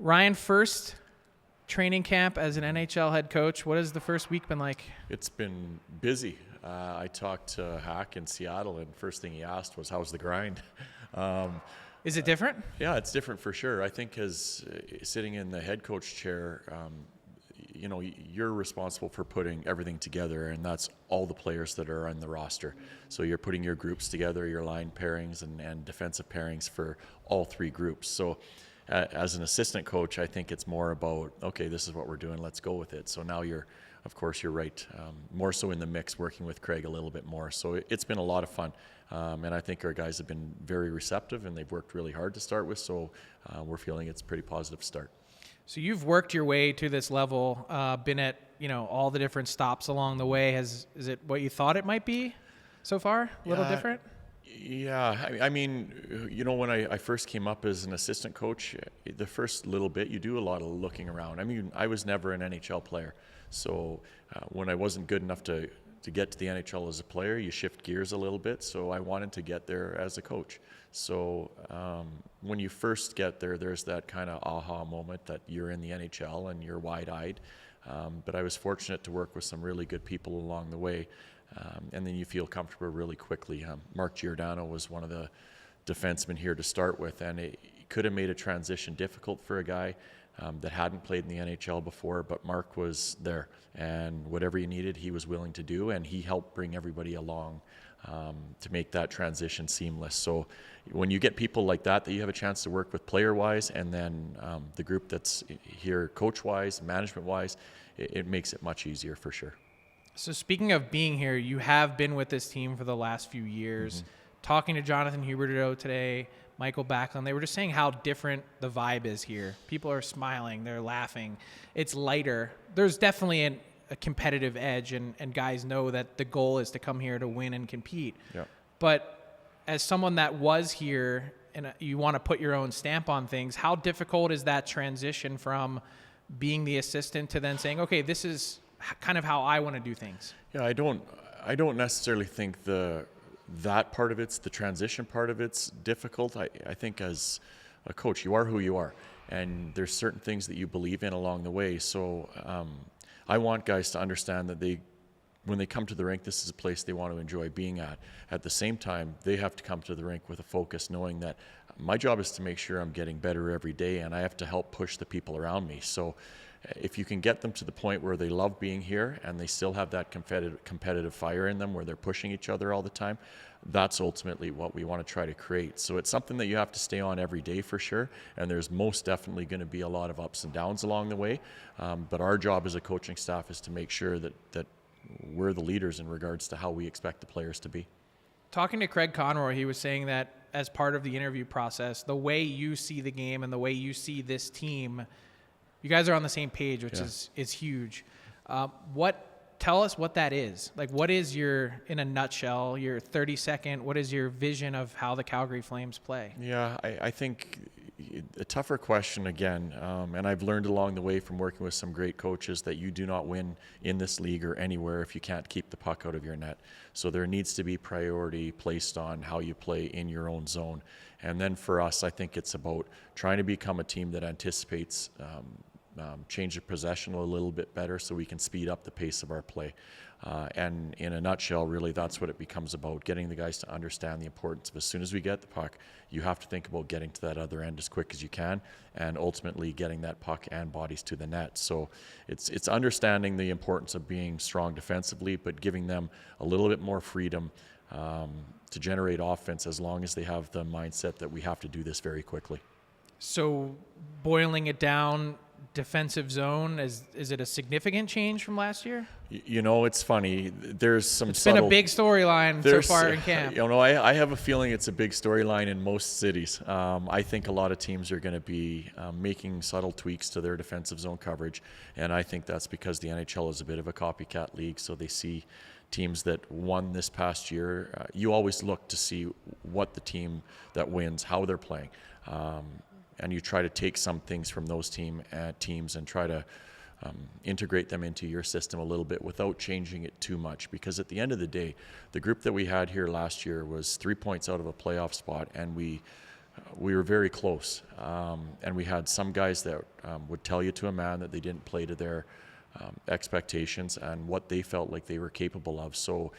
Ryan, first training camp as an NHL head coach. What has the first week been like? It's been busy. I talked to Hack in Seattle, and first thing he asked was, how's the grind? Is it different? Yeah, it's different for sure. I think as sitting in the head coach chair, you're responsible for putting everything together, and that's all the players that are on the roster. So you're putting your groups together, your line pairings and defensive pairings for all three groups. So as an assistant coach, I think it's more about, okay, this is what we're doing, let's go with it. So now of course, you're right, more so in the mix, working with Craig a little bit more. So it's been a lot of fun. And I think our guys have been very receptive, and they've worked really hard to start with. So we're feeling it's a pretty positive start. So you've worked your way to this level, been at all the different stops along the way. Is it what you thought it might be so far? A little different? Yeah, I mean, when I first came up as an assistant coach, the first little bit, you do a lot of looking around. I mean, I was never an NHL player. So when I wasn't good enough to get to the NHL as a player, you shift gears a little bit. So I wanted to get there as a coach. So when you first get there, there's that kind of aha moment that you're in the NHL and you're wide-eyed. But I was fortunate to work with some really good people along the way. And then you feel comfortable really quickly. Mark Giordano was one of the defensemen here to start with, and it could have made a transition difficult for a guy that hadn't played in the NHL before, but Mark was there, and whatever you needed, he was willing to do, and he helped bring everybody along to make that transition seamless. So when you get people like that you have a chance to work with player-wise, and then the group that's here coach-wise, management-wise, it makes it much easier for sure. So speaking of being here, you have been with this team for the last few years. Mm-hmm. Talking to Jonathan Huberdeau today, Michael Backlund, they were just saying how different the vibe is here. People are smiling, they're laughing. It's lighter. There's definitely a competitive edge, and guys know that the goal is to come here to win and compete. Yeah. But as someone that was here and you want to put your own stamp on things, how difficult is that transition from being the assistant to then saying, okay, this is kind of how I want to do things? Yeah, I don't necessarily think that part of it's the transition part of it's difficult. I think as a coach, you are who you are, and there's certain things that you believe in along the way. So I want guys to understand that when they come to the rink, this is a place they want to enjoy being at. At the same time, they have to come to the rink with a focus, knowing that my job is to make sure I'm getting better every day, and I have to help push the people around me. So if you can get them to the point where they love being here and they still have that competitive fire in them where they're pushing each other all the time, that's ultimately what we want to try to create. So it's something that you have to stay on every day for sure, and there's most definitely going to be a lot of ups and downs along the way. But our job as a coaching staff is to make sure that we're the leaders in regards to how we expect the players to be. Talking to Craig Conroy, he was saying that as part of the interview process, the way you see the game and the way you see this team, you guys are on the same page, which is huge. Tell us what that is. Like, what is in a nutshell, your 30-second, what is your vision of how the Calgary Flames play? Yeah, I think a tougher question again, and I've learned along the way from working with some great coaches that you do not win in this league or anywhere if you can't keep the puck out of your net. So there needs to be priority placed on how you play in your own zone. And then for us, I think it's about trying to become a team that anticipates change of possession a little bit better so we can speed up the pace of our play. And in a nutshell, really, that's what it becomes about, getting the guys to understand the importance of as soon as we get the puck, you have to think about getting to that other end as quick as you can, and ultimately getting that puck and bodies to the net. So it's understanding the importance of being strong defensively, but giving them a little bit more freedom to generate offense as long as they have the mindset that we have to do this very quickly. So boiling it down, defensive zone, is it a significant change from last year? It's funny. There's some It's been a big storyline so far in camp. I have a feeling it's a big storyline in most cities. I think a lot of teams are going to be making subtle tweaks to their defensive zone coverage, and I think that's because the NHL is a bit of a copycat league, so they see teams that won this past year. You always look to see what the team that wins, how they're playing. And you try to take some things from those teams and try to integrate them into your system a little bit without changing it too much. Because at the end of the day, the group that we had here last year was 3 points out of a playoff spot, and we we were very close. And we had some guys that would tell you to a man that they didn't play to their expectations and what they felt like they were capable of. So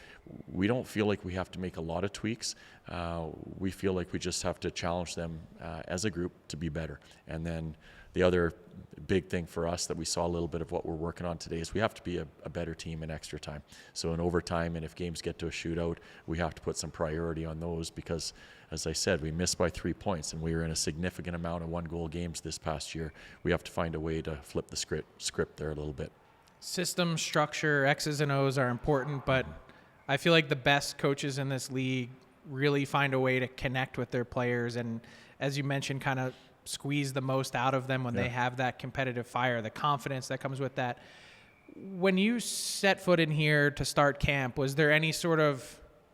we don't feel like we have to make a lot of tweaks. We feel like we just have to challenge them as a group to be better. And then the other big thing for us that we saw a little bit of what we're working on today is we have to be a better team in extra time. So in overtime, and if games get to a shootout, we have to put some priority on those because, as I said, we missed by 3 points and we were in a significant amount of 1-goal games this past year. We have to find a way to flip the script there a little bit. System, structure, X's and O's are important, but I feel like the best coaches in this league really find a way to connect with their players and, as you mentioned, kind of squeeze the most out of them when they have that competitive fire, the confidence that comes with that. When you set foot in here to start camp, was there any sort of,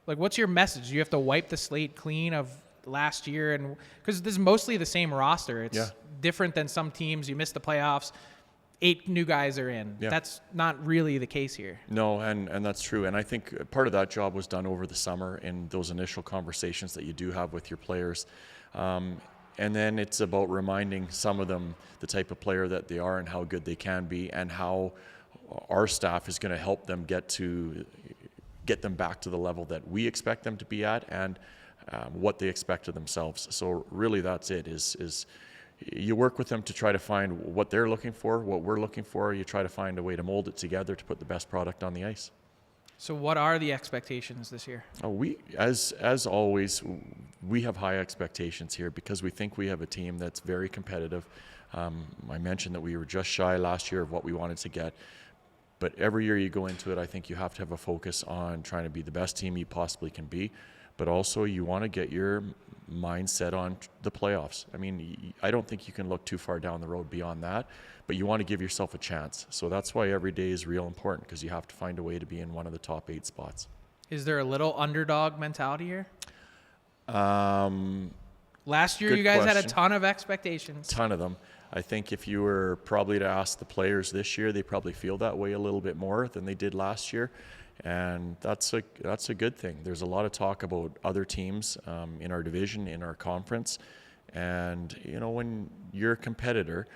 like, what's your message? You have to wipe the slate clean of last year, and because this is mostly the same roster. It's different than some teams. You miss the playoffs, 8 new guys are in. That's not really the case here. No, and that's true. And I think part of that job was done over the summer in those initial conversations that you do have with your players. And then it's about reminding some of them the type of player that they are and how good they can be and how our staff is going to help them get them back to the level that we expect them to be at and what they expect of themselves. So really that's it, is you work with them to try to find what they're looking for, what we're looking for. You try to find a way to mold it together to put the best product on the ice. So what are the expectations this year? We, as always, we have high expectations here because we think we have a team that's very competitive. I mentioned that we were just shy last year of what we wanted to get. But every year you go into it, I think you have to have a focus on trying to be the best team you possibly can be. But also you want to get your mindset on the playoffs. I mean, I don't think you can look too far down the road beyond that, but you want to give yourself a chance. So that's why every day is real important, because you have to find a way to be in one of the top 8 spots. Is there a little underdog mentality here? Last year you guys had a ton of expectations. Ton of them. I think if you were probably to ask the players this year, they probably feel that way a little bit more than they did last year. And that's a good thing. There's a lot of talk about other teams in our division, in our conference. And, you know, when you're a competitor,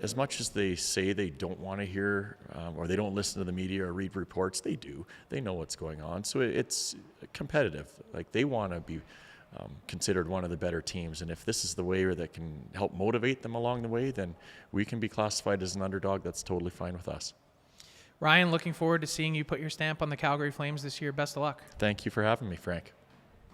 as much as they say they don't want to hear or they don't listen to the media or read reports, they do. They know what's going on. So it's competitive. Like, they want to be considered one of the better teams. And if this is the way that can help motivate them along the way, then we can be classified as an underdog. That's totally fine with us. Ryan, looking forward to seeing you put your stamp on the Calgary Flames this year. Best of luck. Thank you for having me, Frank.